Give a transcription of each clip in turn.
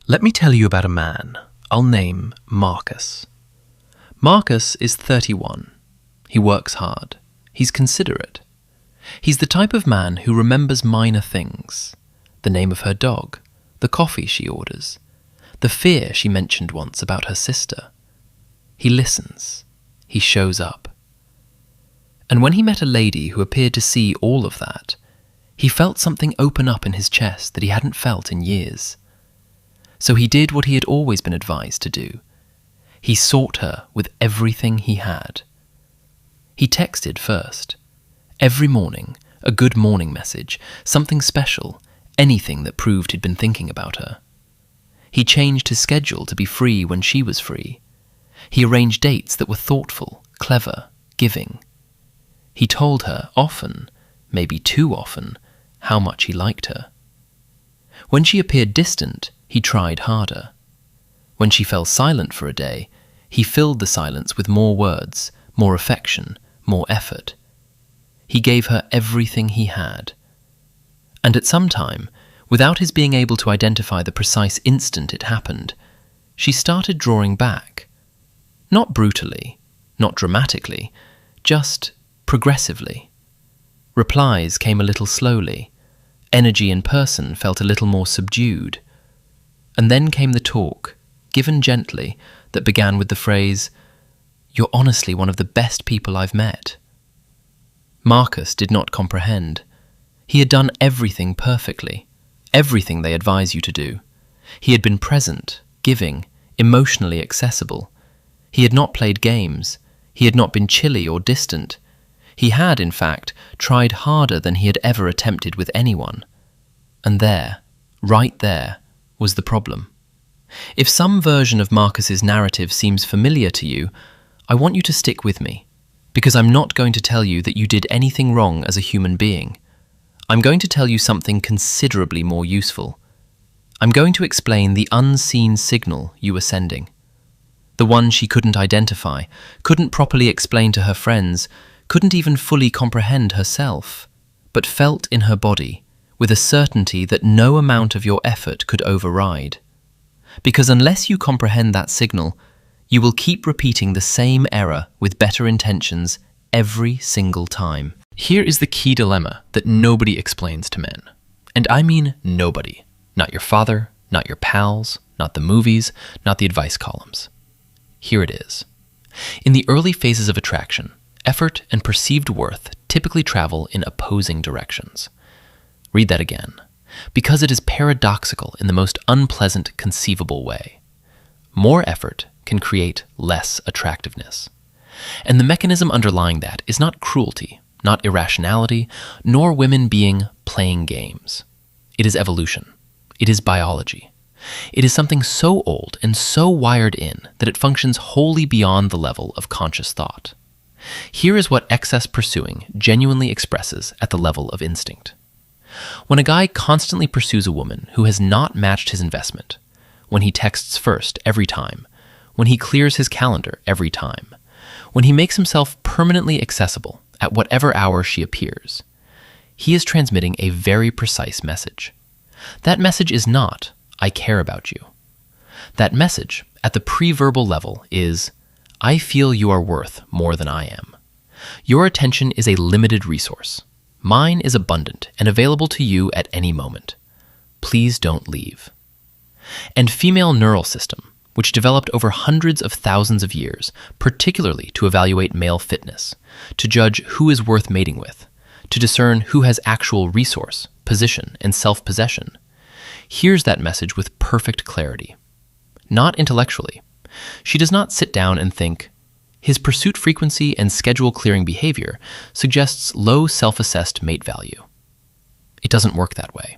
Let me tell you about a man I'll name Marcus. Marcus is 31. He works hard. He's considerate. He's the type of man who remembers minor things. The name of her dog, the coffee she orders, the fear she mentioned once about her sister. He listens. He shows up. And when he met a lady who appeared to see all of that, he felt something open up in his chest that he hadn't felt in years. So he did what he had always been advised to do. He sought her with everything he had. He texted first. Every morning, a good morning message, something special, anything that proved he'd been thinking about her. He changed his schedule to be free when she was free. He arranged dates that were thoughtful, clever, giving. He told her often, maybe too often, how much he liked her. When she appeared distant, he tried harder. When she fell silent for a day, he filled the silence with more words, more affection, more effort. He gave her everything he had. And at some time, without his being able to identify the precise instant it happened, she started drawing back. Not brutally, not dramatically, just progressively. Replies came a little slowly. Energy in person felt a little more subdued. And then came the talk, given gently, that began with the phrase, "You're honestly one of the best people I've met." Marcus did not comprehend. He had done everything perfectly, everything they advise you to do. He had been present, giving, emotionally accessible. He had not played games. He had not been chilly or distant. He had, in fact, tried harder than he had ever attempted with anyone. And there, right there, was the problem. If some version of Marcus's narrative seems familiar to you, I want you to stick with me, because I'm not going to tell you that you did anything wrong as a human being. I'm going to tell you something considerably more useful. I'm going to explain the unseen signal you were sending. The one she couldn't identify, couldn't properly explain to her friends, couldn't even fully comprehend herself, but felt in her body, with a certainty that no amount of your effort could override. Because unless you comprehend that signal, you will keep repeating the same error with better intentions every single time. Here is the key dilemma that nobody explains to men. And I mean nobody. Not your father, not your pals, not the movies, not the advice columns. Here it is. In the early phases of attraction, effort and perceived worth typically travel in opposing directions. Read that again, because it is paradoxical in the most unpleasant conceivable way. More effort can create less attractiveness. And the mechanism underlying that is not cruelty, not irrationality, nor women playing games. It is evolution. It is biology. It is something so old and so wired in that it functions wholly beyond the level of conscious thought. Here is what excess pursuing genuinely expresses at the level of instinct. When a guy constantly pursues a woman who has not matched his investment, when he texts first every time, when he clears his calendar every time, when he makes himself permanently accessible at whatever hour she appears, he is transmitting a very precise message. That message is not, "I care about you." That message, at the pre-verbal level, is, "I feel you are worth more than I am. Your attention is a limited resource. Mine is abundant and available to you at any moment. Please don't leave." And female neural system, which developed over hundreds of thousands of years, particularly to evaluate male fitness, to judge who is worth mating with, to discern who has actual resource, position, and self-possession, hears that message with perfect clarity. Not intellectually. She does not sit down and think, his pursuit frequency and schedule-clearing behavior suggests low self-assessed mate value. It doesn't work that way.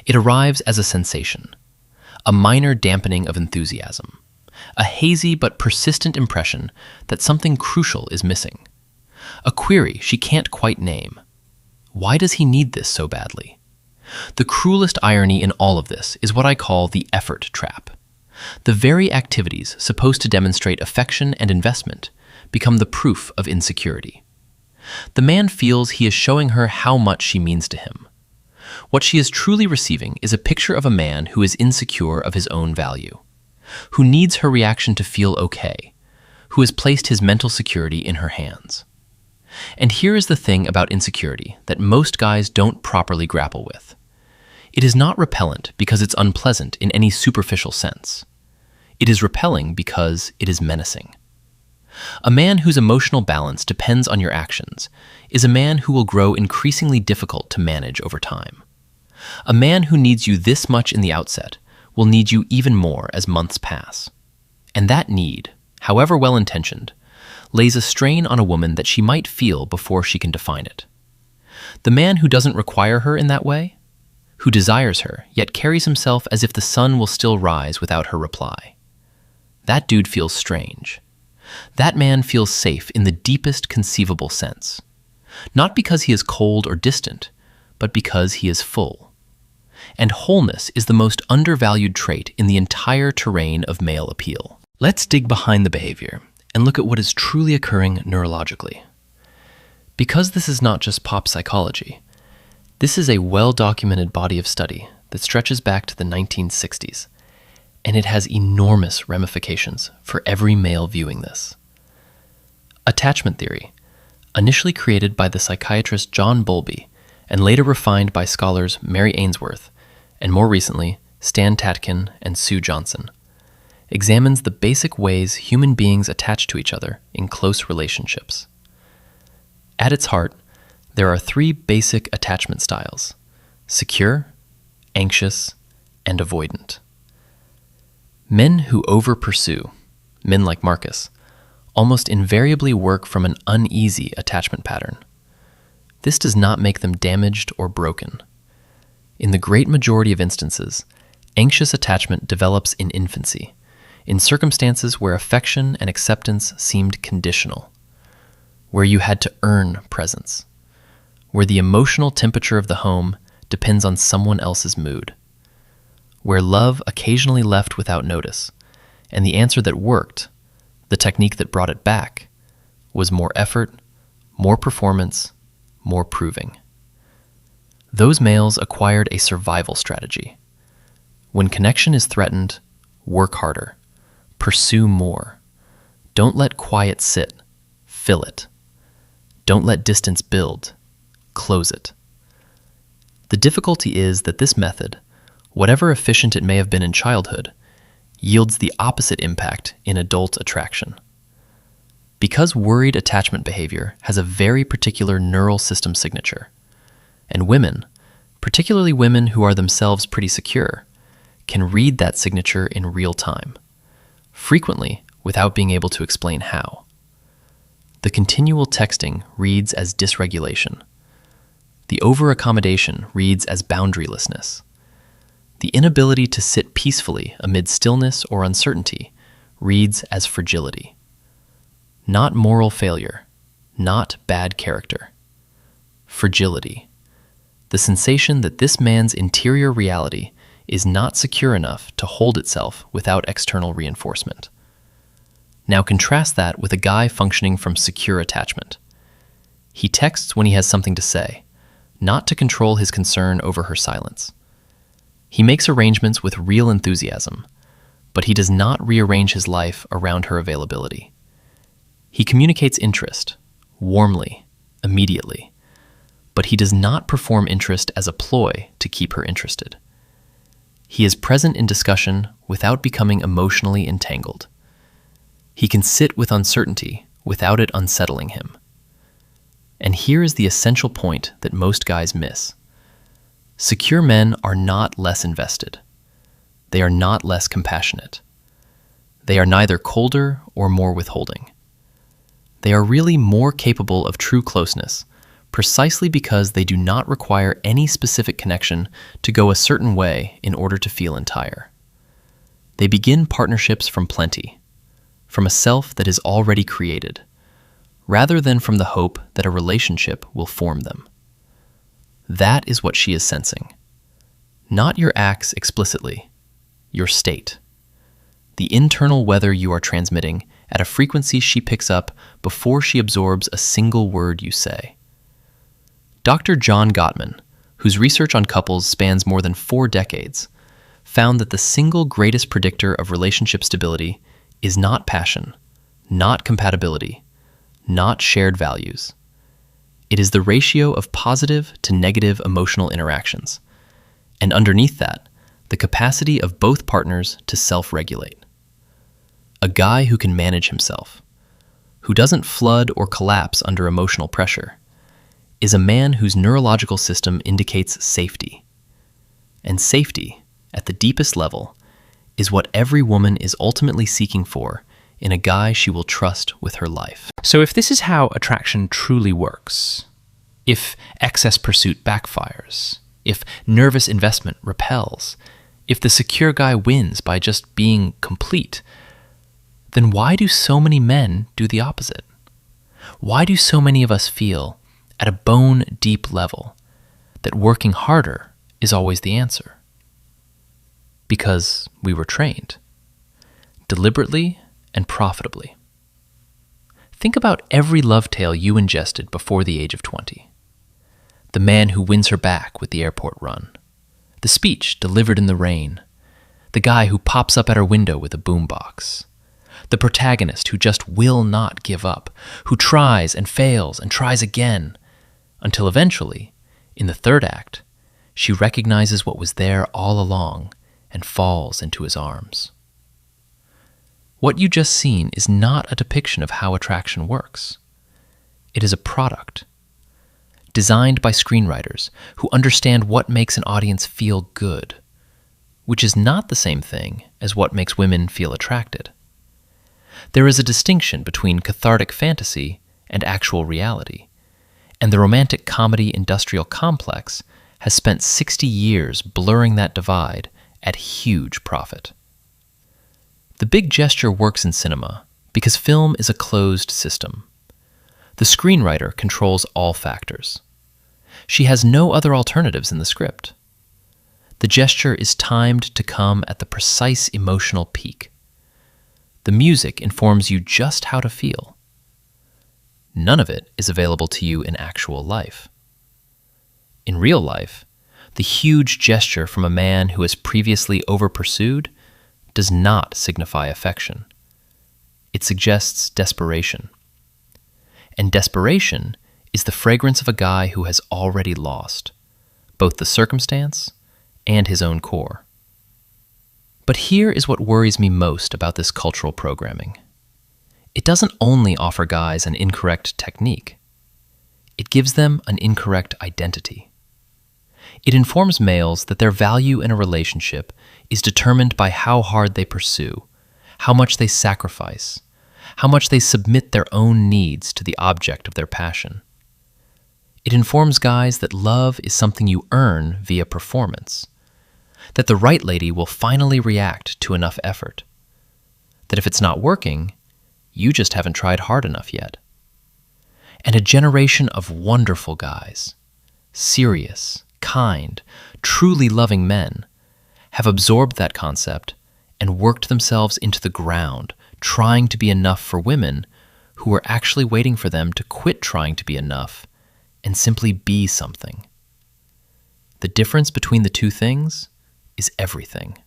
It arrives as a sensation, a minor dampening of enthusiasm, a hazy but persistent impression that something crucial is missing, a query she can't quite name. Why does he need this so badly? The cruelest irony in all of this is what I call the effort trap. The very activities supposed to demonstrate affection and investment become the proof of insecurity. The man feels he is showing her how much she means to him. What she is truly receiving is a picture of a man who is insecure of his own value, who needs her reaction to feel okay, who has placed his mental security in her hands. And here is the thing about insecurity that most guys don't properly grapple with. It is not repellent because it's unpleasant in any superficial sense. It is repelling because it is menacing. A man whose emotional balance depends on your actions is a man who will grow increasingly difficult to manage over time. A man who needs you this much in the outset will need you even more as months pass. And that need, however well-intentioned, lays a strain on a woman that she might feel before she can define it. The man who doesn't require her in that way, who desires her yet carries himself as if the sun will still rise without her reply. That dude feels strange. That man feels safe in the deepest conceivable sense. Not because he is cold or distant, but because he is full. And wholeness is the most undervalued trait in the entire terrain of male appeal. Let's dig behind the behavior and look at what is truly occurring neurologically. Because this is not just pop psychology, this is a well-documented body of study that stretches back to the 1960s, and it has enormous ramifications for every male viewing this. Attachment theory, initially created by the psychiatrist John Bowlby and later refined by scholars Mary Ainsworth and more recently Stan Tatkin and Sue Johnson, examines the basic ways human beings attach to each other in close relationships. At its heart, there are three basic attachment styles: secure, anxious, and avoidant. Men who over-pursue, men like Marcus, almost invariably work from an uneasy attachment pattern. This does not make them damaged or broken. In the great majority of instances, anxious attachment develops in infancy, in circumstances where affection and acceptance seemed conditional, where you had to earn presence, where the emotional temperature of the home depends on someone else's mood, where love occasionally left without notice, and the answer that worked, the technique that brought it back, was more effort, more performance, more proving. Those males acquired a survival strategy. When connection is threatened, work harder, pursue more. Don't let quiet sit, fill it. Don't let distance build, close it. The difficulty is that this method, whatever efficient it may have been in childhood, yields the opposite impact in adult attraction. Because worried attachment behavior has a very particular neural system signature, and women, particularly women who are themselves pretty secure, can read that signature in real time, frequently without being able to explain how. The continual texting reads as dysregulation. The over-accommodation reads as boundarylessness. The inability to sit peacefully amid stillness or uncertainty reads as fragility. Not moral failure, not bad character. Fragility. The sensation that this man's interior reality is not secure enough to hold itself without external reinforcement. Now contrast that with a guy functioning from secure attachment. He texts when he has something to say, not to control his concern over her silence. He makes arrangements with real enthusiasm, but he does not rearrange his life around her availability. He communicates interest, warmly, immediately, but he does not perform interest as a ploy to keep her interested. He is present in discussion without becoming emotionally entangled. He can sit with uncertainty without it unsettling him. And here is the essential point that most guys miss. Secure men are not less invested. They are not less compassionate. They are neither colder or more withholding. They are really more capable of true closeness, precisely because they do not require any specific connection to go a certain way in order to feel entire. They begin partnerships from plenty, from a self that is already created, rather than from the hope that a relationship will form them. That is what she is sensing. Not your acts explicitly, your state. The internal weather you are transmitting at a frequency she picks up before she absorbs a single word you say. Dr. John Gottman, whose research on couples spans more than 4 decades, found that the single greatest predictor of relationship stability is not passion, not compatibility, not shared values. It is the ratio of positive to negative emotional interactions, and underneath that, the capacity of both partners to self-regulate. A guy who can manage himself, who doesn't flood or collapse under emotional pressure, is a man whose neurological system indicates safety. And safety, at the deepest level, is what every woman is ultimately seeking for in a guy she will trust with her life. So if this is how attraction truly works, if excess pursuit backfires, if nervous investment repels, if the secure guy wins by just being complete, then why do so many men do the opposite? Why do so many of us feel, at a bone-deep level, that working harder is always the answer? Because we were trained, deliberately and profitably. Think about every love tale you ingested before the age of 20. The man who wins her back with the airport run, the speech delivered in the rain, the guy who pops up at her window with a boombox, the protagonist who just will not give up, who tries and fails and tries again, until eventually, in the third act, she recognizes what was there all along and falls into his arms. What you just seen is not a depiction of how attraction works. It is a product, designed by screenwriters who understand what makes an audience feel good, which is not the same thing as what makes women feel attracted. There is a distinction between cathartic fantasy and actual reality, and the romantic comedy industrial complex has spent 60 years blurring that divide at huge profit. The big gesture works in cinema because film is a closed system. The screenwriter controls all factors. She has no other alternatives in the script. The gesture is timed to come at the precise emotional peak. The music informs you just how to feel. None of it is available to you in actual life. In real life, the huge gesture from a man who has previously over-pursued does not signify affection. It suggests desperation. And desperation is the fragrance of a guy who has already lost, both the circumstance and his own core. But here is what worries me most about this cultural programming. It doesn't only offer guys an incorrect technique. It gives them an incorrect identity. It informs males that their value in a relationship is determined by how hard they pursue, how much they sacrifice, how much they submit their own needs to the object of their passion. It informs guys that love is something you earn via performance, that the right lady will finally react to enough effort, that if it's not working, you just haven't tried hard enough yet. And a generation of wonderful guys, serious, kind, truly loving men, have absorbed that concept and worked themselves into the ground, trying to be enough for women who are actually waiting for them to quit trying to be enough and simply be something. The difference between the two things is everything.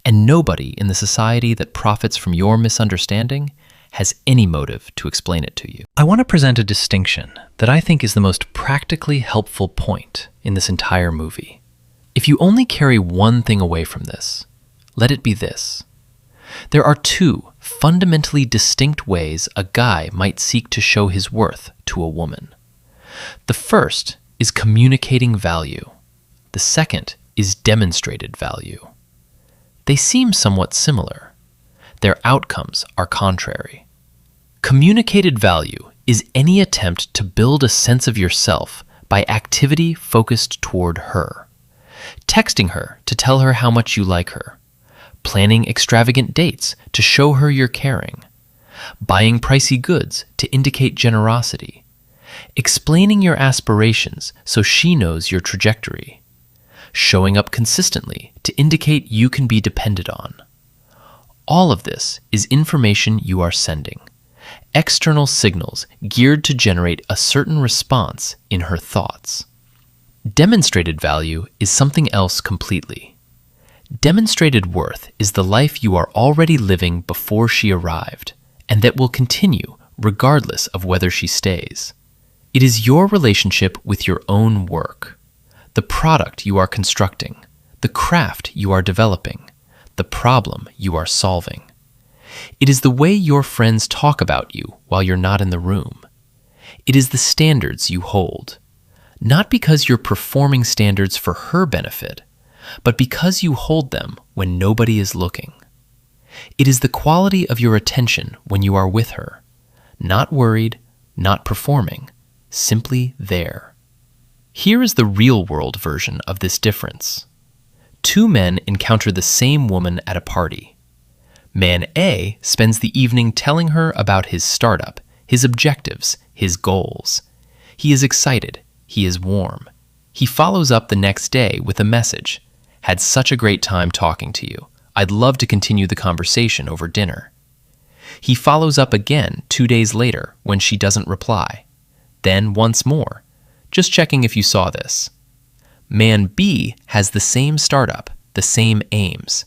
And nobody in the society that profits from your misunderstanding has any motive to explain it to you. I want to present a distinction that I think is the most practically helpful point in this entire movie. If you only carry one thing away from this, let it be this. There are two fundamentally distinct ways a guy might seek to show his worth to a woman. The first is communicating value. The second is demonstrated value. They seem somewhat similar. Their outcomes are contrary. Communicated value is any attempt to build a sense of yourself by activity focused toward her. Texting her to tell her how much you like her. Planning extravagant dates to show her you're caring. Buying pricey goods to indicate generosity. Explaining your aspirations so she knows your trajectory. Showing up consistently to indicate you can be depended on. All of this is information you are sending. External signals geared to generate a certain response in her thoughts. Demonstrated value is something else completely. Demonstrated worth is the life you are already living before she arrived, and that will continue regardless of whether she stays. It is your relationship with your own work, the product you are constructing, the craft you are developing, the problem you are solving. It is the way your friends talk about you while you're not in the room. It is the standards you hold, not because you're performing standards for her benefit, but because you hold them when nobody is looking. It is the quality of your attention when you are with her, not worried, not performing, simply there. Here is the real-world version of this difference. Two men encounter the same woman at a party. Man A spends the evening telling her about his startup, his objectives, his goals. He is excited. He is warm. He follows up the next day with a message. Had such a great time talking to you. I'd love to continue the conversation over dinner. He follows up again 2 days later when she doesn't reply. Then once more, just checking if you saw this. Man B has the same startup, the same aims,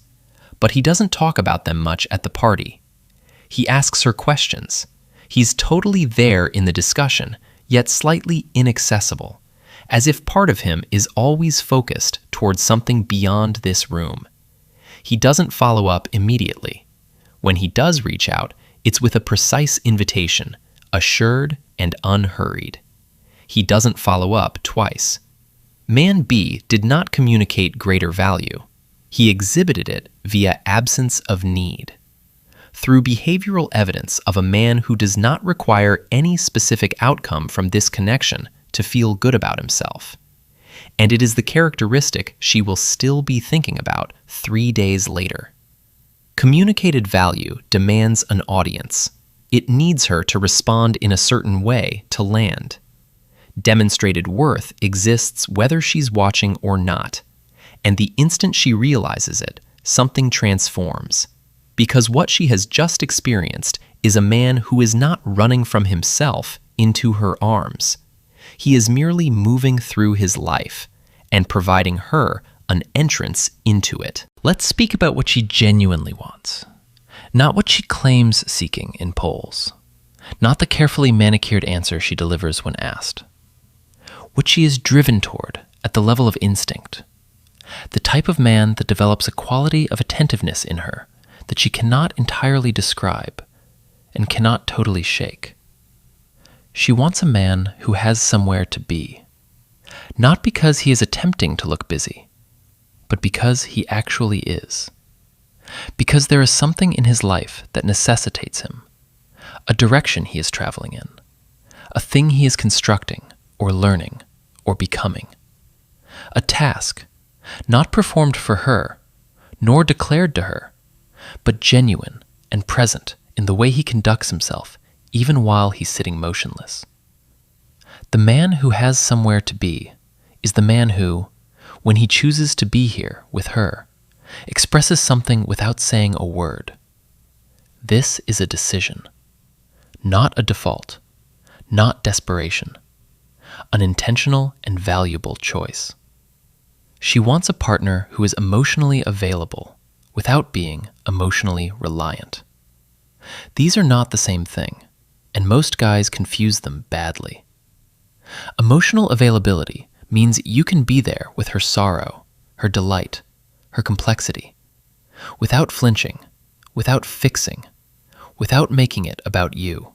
but he doesn't talk about them much at the party. He asks her questions. He's totally there in the discussion, yet slightly inaccessible, as if part of him is always focused towards something beyond this room. He doesn't follow up immediately. When he does reach out, it's with a precise invitation, assured and unhurried. He doesn't follow up twice. Man B did not communicate greater value. He exhibited it via absence of need. Through behavioral evidence of a man who does not require any specific outcome from this connection to feel good about himself. And it is the characteristic she will still be thinking about 3 days later. Communicated value demands an audience. It needs her to respond in a certain way to land. Demonstrated worth exists whether she's watching or not, and the instant she realizes it, something transforms. Because what she has just experienced is a man who is not running from himself into her arms. He is merely moving through his life and providing her an entrance into it. Let's speak about what she genuinely wants, not what she claims seeking in polls, not the carefully manicured answer she delivers when asked. What she is driven toward at the level of instinct, the type of man that develops a quality of attentiveness in her that she cannot entirely describe and cannot totally shake. She wants a man who has somewhere to be, not because he is attempting to look busy, but because he actually is. Because there is something in his life that necessitates him, a direction he is traveling in, a thing he is constructing or learning or becoming, a task not performed for her, nor declared to her, but genuine and present in the way he conducts himself even while he's sitting motionless. The man who has somewhere to be is the man who, when he chooses to be here with her, expresses something without saying a word. This is a decision, not a default, not desperation, an intentional and valuable choice. She wants a partner who is emotionally available without being emotionally reliant. These are not the same thing, and most guys confuse them badly. Emotional availability means you can be there with her sorrow, her delight, her complexity, without flinching, without fixing, without making it about you.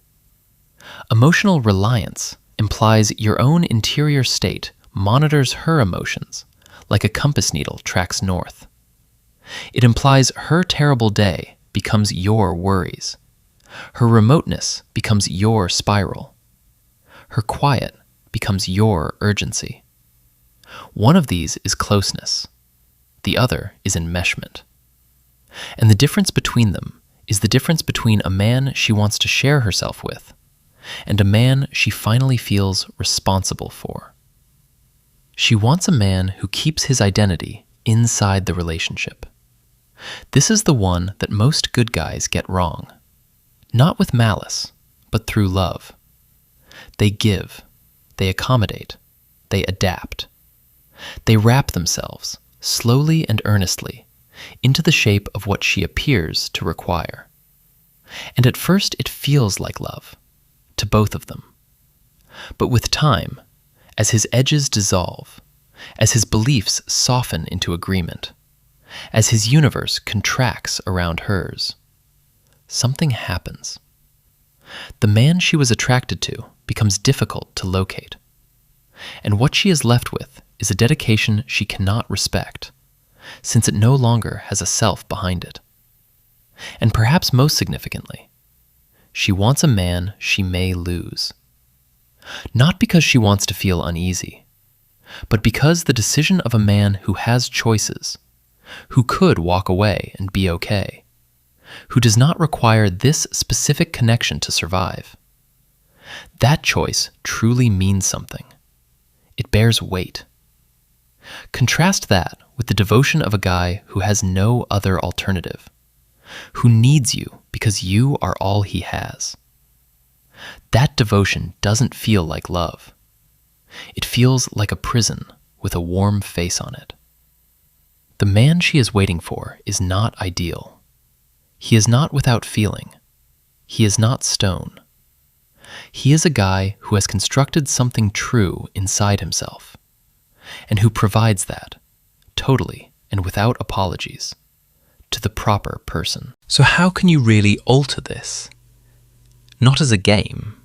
Emotional reliance implies your own interior state monitors her emotions like a compass needle tracks north. It implies her terrible day becomes your worries. Her remoteness becomes your spiral. Her quiet becomes your urgency. One of these is closeness. The other is enmeshment. And the difference between them is the difference between a man she wants to share herself with and a man she finally feels responsible for. She wants a man who keeps his identity inside the relationship. This is the one that most good guys get wrong. Not with malice, but through love. They give, they accommodate, they adapt. They wrap themselves, slowly and earnestly, into the shape of what she appears to require. And at first it feels like love, to both of them. But with time, as his edges dissolve, as his beliefs soften into agreement, as his universe contracts around hers, something happens. The man she was attracted to becomes difficult to locate. And what she is left with is a dedication she cannot respect, since it no longer has a self behind it. And perhaps most significantly, she wants a man she may lose. Not because she wants to feel uneasy, but because the decision of a man who has choices, who could walk away and be okay, who does not require this specific connection to survive, that choice truly means something. It bears weight. Contrast that with the devotion of a guy who has no other alternative, who needs you because you are all he has. That devotion doesn't feel like love. It feels like a prison with a warm face on it. The man she is waiting for is not ideal. He is not without feeling. He is not stone. He is a guy who has constructed something true inside himself, and who provides that, totally and without apologies, to the proper person. So how can you really alter this? Not as a game,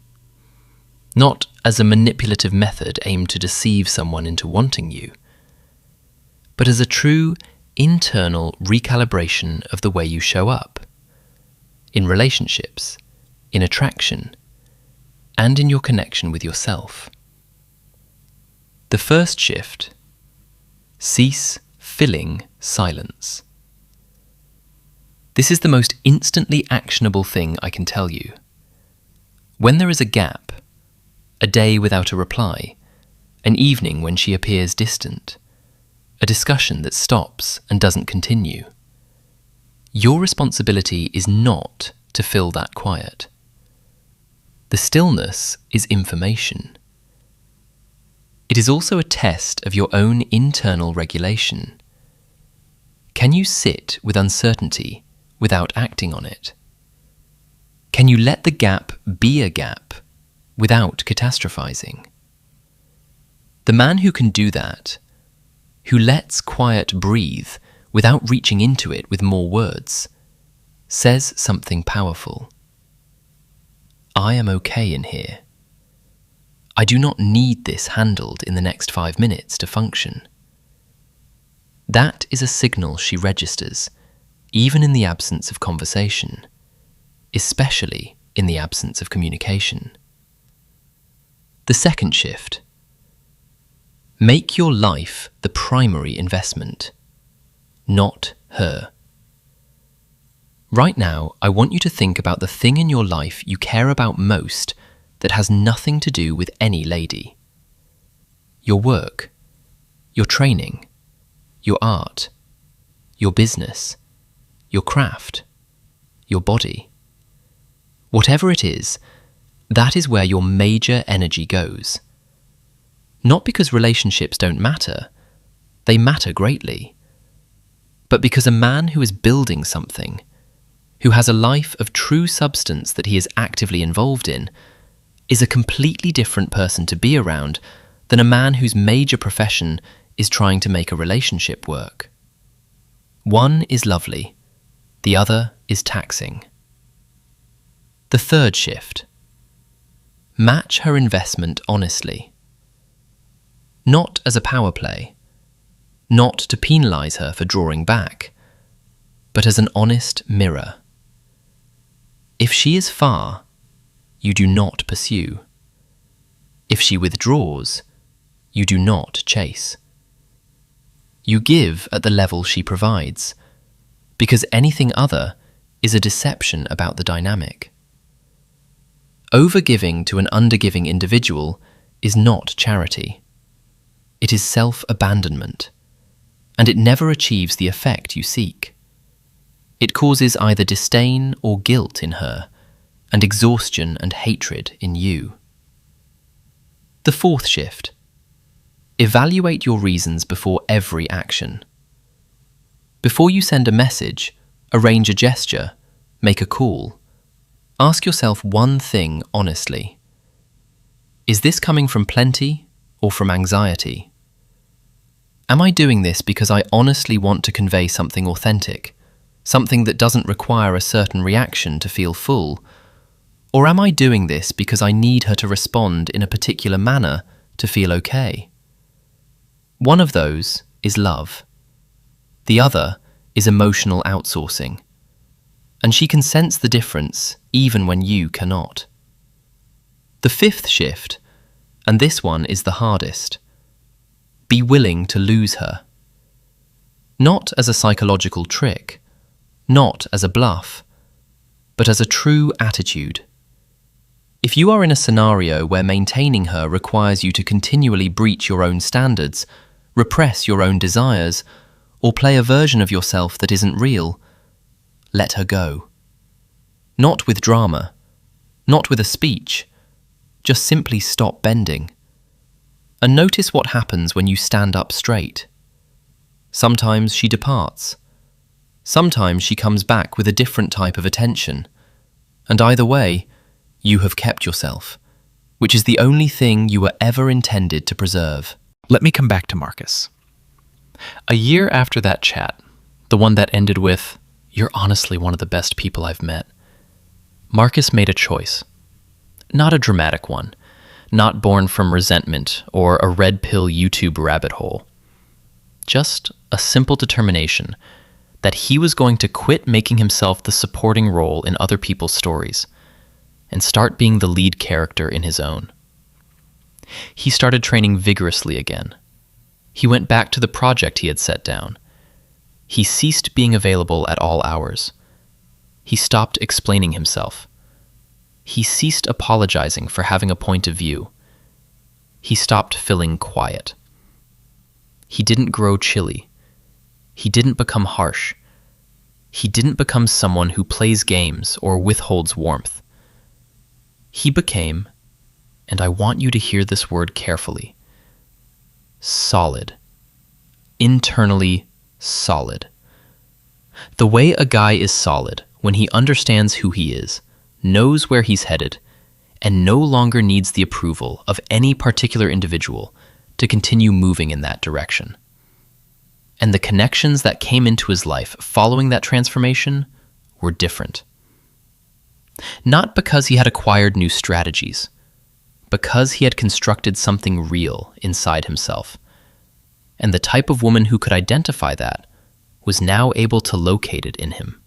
not as a manipulative method aimed to deceive someone into wanting you, but as a true internal recalibration of the way you show up, in relationships, in attraction, and in your connection with yourself. The first shift: cease filling silence. This is the most instantly actionable thing I can tell you. When there is a gap, a day without a reply, an evening when she appears distant, a discussion that stops and doesn't continue, your responsibility is not to fill that quiet. The stillness is information. It is also a test of your own internal regulation. Can you sit with uncertainty without acting on it? Can you let the gap be a gap without catastrophizing? The man who can do that, who lets quiet breathe without reaching into it with more words, says something powerful. I am okay in here. I do not need this handled in the next 5 minutes to function. That is a signal she registers, even in the absence of conversation, especially in the absence of communication. The second shift: make your life the primary investment, not her. Right now, I want you to think about the thing in your life you care about most that has nothing to do with any lady. Your work, your training, your art, your business, your craft, your body. Whatever it is, that is where your major energy goes. Not because relationships don't matter, they matter greatly, but because a man who is building something, who has a life of true substance that he is actively involved in, is a completely different person to be around than a man whose major profession is trying to make a relationship work. One is lovely, the other is taxing. The third shift: match her investment honestly. Not as a power play, not to penalize her for drawing back, but as an honest mirror. If she is far, you do not pursue. If she withdraws, you do not chase. You give at the level she provides, because anything other is a deception about the dynamic. Overgiving to an undergiving individual is not charity. It is self-abandonment, and it never achieves the effect you seek. It causes either disdain or guilt in her, and exhaustion and hatred in you. The fourth shift: Evaluate your reasons before every action. Before you send a message, arrange a gesture, make a call, ask yourself one thing honestly. Is this coming from plenty or from anxiety? Am I doing this because I honestly want to convey something authentic, something that doesn't require a certain reaction to feel full? Or am I doing this because I need her to respond in a particular manner to feel okay? One of those is love. The other is emotional outsourcing. And she can sense the difference even when you cannot. The fifth shift, and this one is the hardest. Be willing to lose her. Not as a psychological trick, not as a bluff, but as a true attitude. If you are in a scenario where maintaining her requires you to continually breach your own standards, repress your own desires, or play a version of yourself that isn't real, let her go. Not with drama, not with a speech, just simply stop bending. And notice what happens when you stand up straight. Sometimes she departs. Sometimes she comes back with a different type of attention. And either way, you have kept yourself, which is the only thing you were ever intended to preserve. Let me come back to Marcus. A year after that chat, the one that ended with, "You're honestly one of the best people I've met," Marcus made a choice. Not a dramatic one, not born from resentment or a red pill YouTube rabbit hole. Just a simple determination that he was going to quit making himself the supporting role in other people's stories and start being the lead character in his own. He started training vigorously again. He went back to the project he had set down. He ceased being available at all hours. He stopped explaining himself. He ceased apologizing for having a point of view. He stopped filling quiet. He didn't grow chilly. He didn't become harsh. He didn't become someone who plays games or withholds warmth. He became, and I want you to hear this word carefully, solid. Internally solid. The way a guy is solid when he understands who he is, knows where he's headed, and no longer needs the approval of any particular individual to continue moving in that direction. And the connections that came into his life following that transformation were different. Not because he had acquired new strategies, because he had constructed something real inside himself. And the type of woman who could identify that was now able to locate it in him.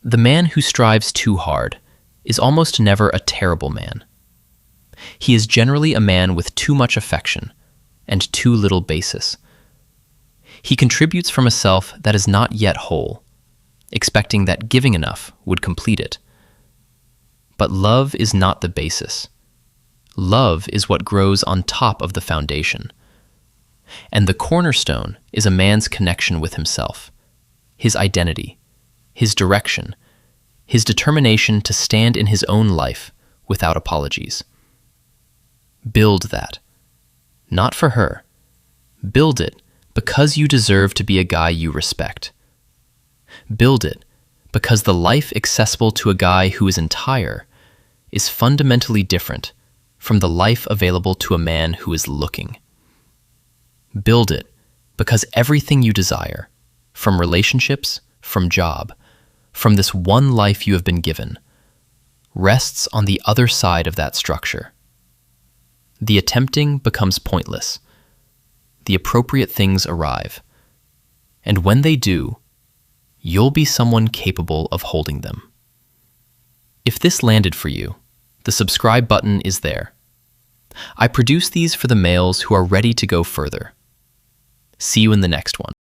The man who strives too hard is almost never a terrible man. He is generally a man with too much affection and too little basis. He contributes from a self that is not yet whole, expecting that giving enough would complete it. But love is not the basis. Love is what grows on top of the foundation. And the cornerstone is a man's connection with himself, his identity, his direction, his determination to stand in his own life without apologies. Build that. Not for her. Build it because you deserve to be a guy you respect. Build it because the life accessible to a guy who is entire is fundamentally different from the life available to a man who is looking. Build it because everything you desire, from relationships, from job, from this one life you have been given, rests on the other side of that structure. The attempting becomes pointless. The appropriate things arrive. And when they do, you'll be someone capable of holding them. If this landed for you, the subscribe button is there. I produce these for the males who are ready to go further. See you in the next one.